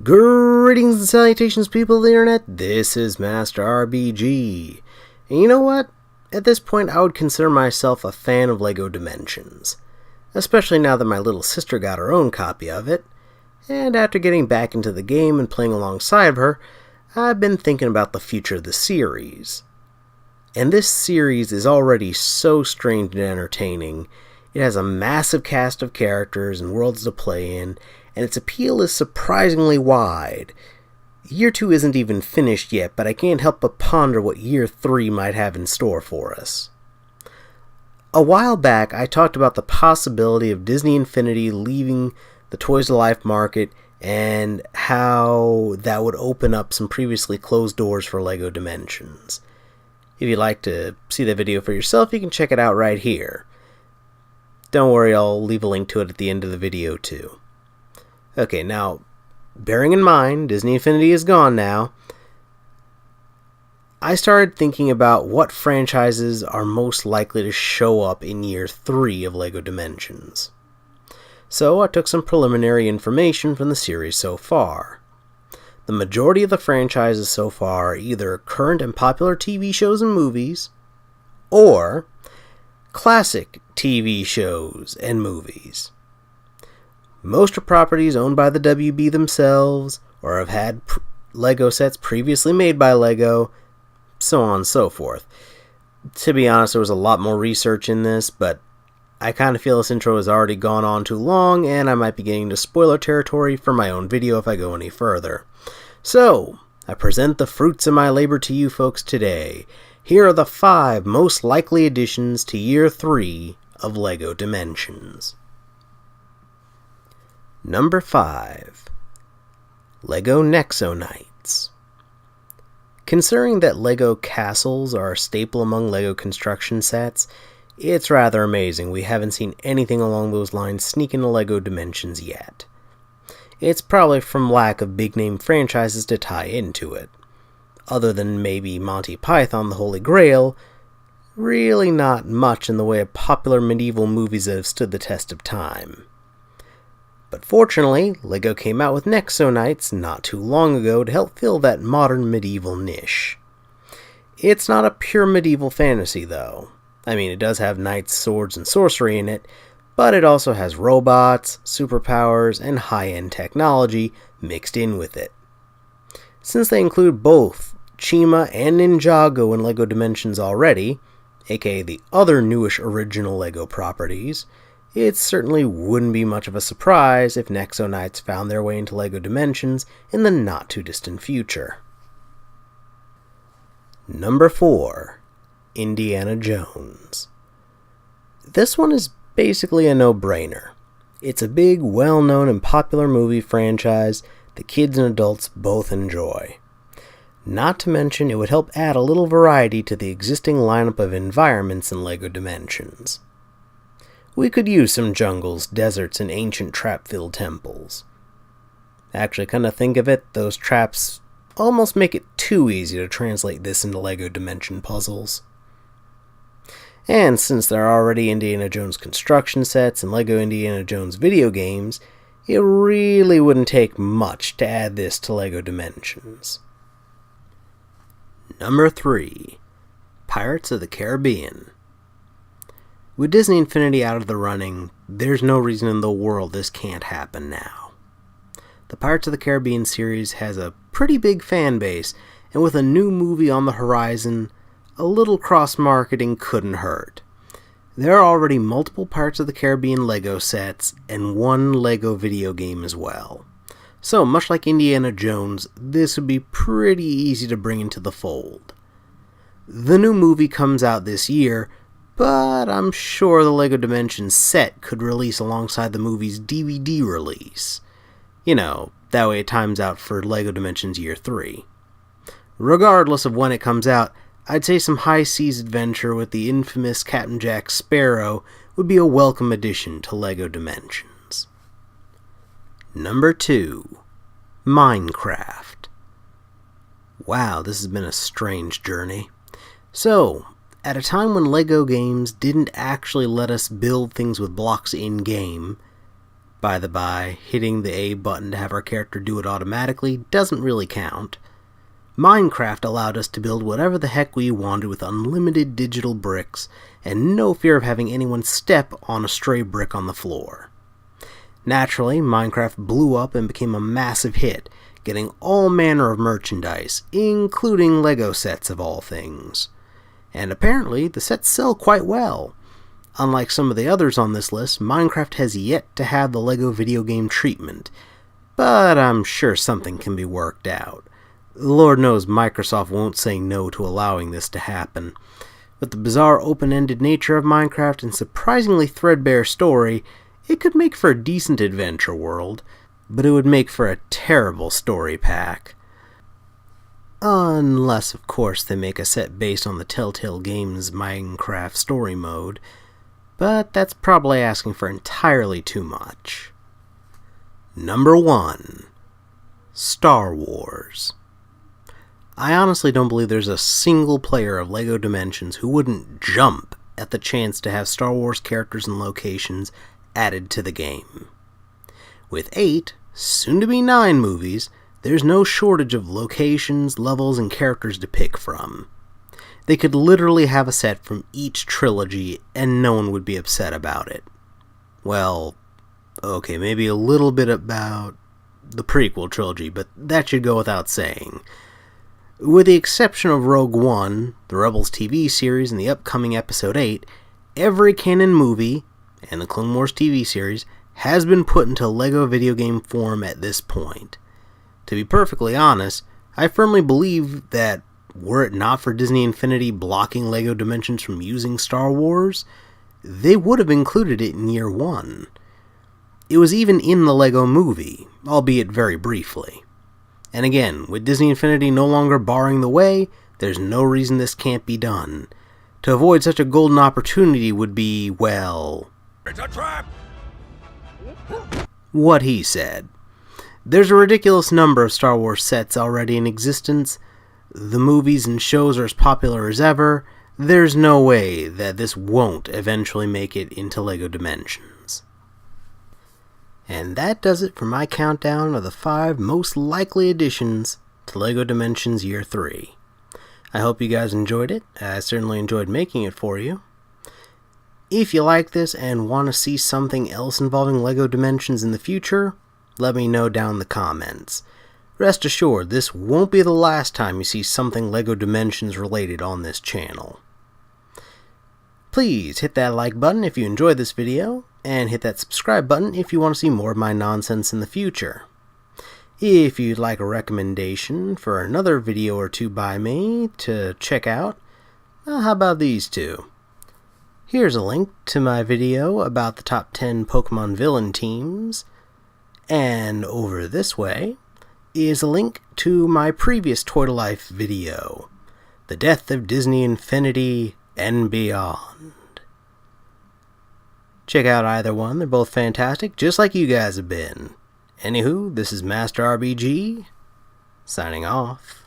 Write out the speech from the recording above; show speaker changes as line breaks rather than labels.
Greetings and salutations, people of the internet. This is Master RBG. And you know what? At this point, I would consider myself a fan of LEGO Dimensions. Especially now that my little sister got her own copy of it. And after getting back into the game and playing alongside of her, I've been thinking about the future of the series. And this series is already so strange and entertaining. It has a massive cast of characters and worlds to play in, and its appeal is surprisingly wide. Year 2 isn't even finished yet, but I can't help but ponder what Year 3 might have in store for us. A while back, I talked about the possibility of Disney Infinity leaving the toys-to-life market and how that would open up some previously closed doors for LEGO Dimensions. If you'd like to see the video for yourself, you can check it out right here. Don't worry, I'll leave a link to it at the end of the video too. Okay, now, bearing in mind, Disney Infinity is gone now, I started thinking about what franchises are most likely to show up in Year 3 of LEGO Dimensions. So I took some preliminary information from the series so far. The majority of the franchises so far are either current and popular TV shows and movies, or classic TV shows and movies. Most are properties owned by the WB themselves, or have had LEGO sets previously made by LEGO, so on and so forth. To be honest, there was a lot more research in this, but I kind of feel this intro has already gone on too long, and I might be getting into spoiler territory for my own video if I go any further. So, I present the fruits of my labor to you folks today. Here are the 5 most likely additions to Year 3 of LEGO Dimensions. Number 5. LEGO Nexo Knights. Considering that LEGO castles are a staple among LEGO construction sets, it's rather amazing we haven't seen anything along those lines sneak into LEGO Dimensions yet. It's probably from lack of big-name franchises to tie into it. Other than maybe Monty Python the Holy Grail, really not much in the way of popular medieval movies that have stood the test of time. But fortunately, LEGO came out with Nexo Knights not too long ago to help fill that modern medieval niche. It's not a pure medieval fantasy though. I mean, it does have knights, swords, and sorcery in it, but it also has robots, superpowers, and high-end technology mixed in with it. Since they include both Chima and Ninjago in LEGO Dimensions already, aka the other newish original LEGO properties, it certainly wouldn't be much of a surprise if Nexo Knights found their way into LEGO Dimensions in the not-too-distant future. Number 4. Indiana Jones. This one is basically a no-brainer. It's a big, well-known and popular movie franchise that kids and adults both enjoy. Not to mention, it would help add a little variety to the existing lineup of environments in LEGO Dimensions. We could use some jungles, deserts, and ancient trap-filled temples. Actually, kind of think of it, those traps almost make it too easy to translate this into LEGO Dimension puzzles. And since there are already Indiana Jones construction sets and LEGO Indiana Jones video games, it really wouldn't take much to add this to LEGO Dimensions. Number 3. Pirates of the Caribbean. With Disney Infinity out of the running, there's no reason in the world this can't happen now. The Pirates of the Caribbean series has a pretty big fan base, and with a new movie on the horizon, a little cross-marketing couldn't hurt. There are already multiple Pirates of the Caribbean LEGO sets, and one LEGO video game as well. So, much like Indiana Jones, this would be pretty easy to bring into the fold. The new movie comes out this year, but I'm sure the LEGO Dimensions set could release alongside the movie's DVD release. You know, that way it times out for LEGO Dimensions Year 3. Regardless of when it comes out, I'd say some high seas adventure with the infamous Captain Jack Sparrow would be a welcome addition to LEGO Dimensions. Number 2. Minecraft. Wow, this has been a strange journey. So, at a time when LEGO games didn't actually let us build things with blocks in-game, By the by, hitting the A button to have our character do it automatically doesn't really count. Minecraft allowed us to build whatever the heck we wanted with unlimited digital bricks, and no fear of having anyone step on a stray brick on the floor. Naturally, Minecraft blew up and became a massive hit, getting all manner of merchandise, including Lego sets of all things. And apparently, the sets sell quite well. Unlike some of the others on this list, Minecraft has yet to have the Lego video game treatment, but I'm sure something can be worked out. Lord knows Microsoft won't say no to allowing this to happen. With the bizarre open-ended nature of Minecraft and surprisingly threadbare story, it could make for a decent adventure world, but it would make for a terrible story pack. Unless, of course, they make a set based on the Telltale Games Minecraft story mode, but that's probably asking for entirely too much. Number 1. Star Wars. I honestly don't believe there's a single player of LEGO Dimensions who wouldn't jump at the chance to have Star Wars characters and locations added to the game. With 8, soon to be 9 movies, there's no shortage of locations, levels, and characters to pick from. They could literally have a set from each trilogy and no one would be upset about it. Well, okay, maybe a little bit about the prequel trilogy, but that should go without saying. With the exception of Rogue One, the Rebels TV series, and the upcoming Episode 8, every canon movie, and the Clone Wars TV series, has been put into LEGO video game form at this point. To be perfectly honest, I firmly believe that were it not for Disney Infinity blocking LEGO Dimensions from using Star Wars, they would have included it in year 1. It was even in the LEGO movie, albeit very briefly. And again, with Disney Infinity no longer barring the way, there's no reason this can't be done. To avoid such a golden opportunity would be, well, it's a trap! What he said. There's a ridiculous number of Star Wars sets already in existence. The movies and shows are as popular as ever. There's no way that this won't eventually make it into LEGO Dimensions. And that does it for my countdown of the 5 most likely additions to LEGO Dimensions Year 3. I hope you guys enjoyed it. I certainly enjoyed making it for you. If you like this and want to see something else involving LEGO Dimensions in the future, let me know down in the comments. Rest assured, this won't be the last time you see something LEGO Dimensions related on this channel. Please hit that like button if you enjoyed this video, and hit that subscribe button if you want to see more of my nonsense in the future. If you'd like a recommendation for another video or two by me to check out, well, how about these two? Here's a link to my video about the top 10 Pokemon villain teams, and over this way is a link to my previous Toy to Life video, The Death of Disney Infinity and Beyond. Check out either one, they're both fantastic, just like you guys have been. Anywho, this is Master RBG, signing off.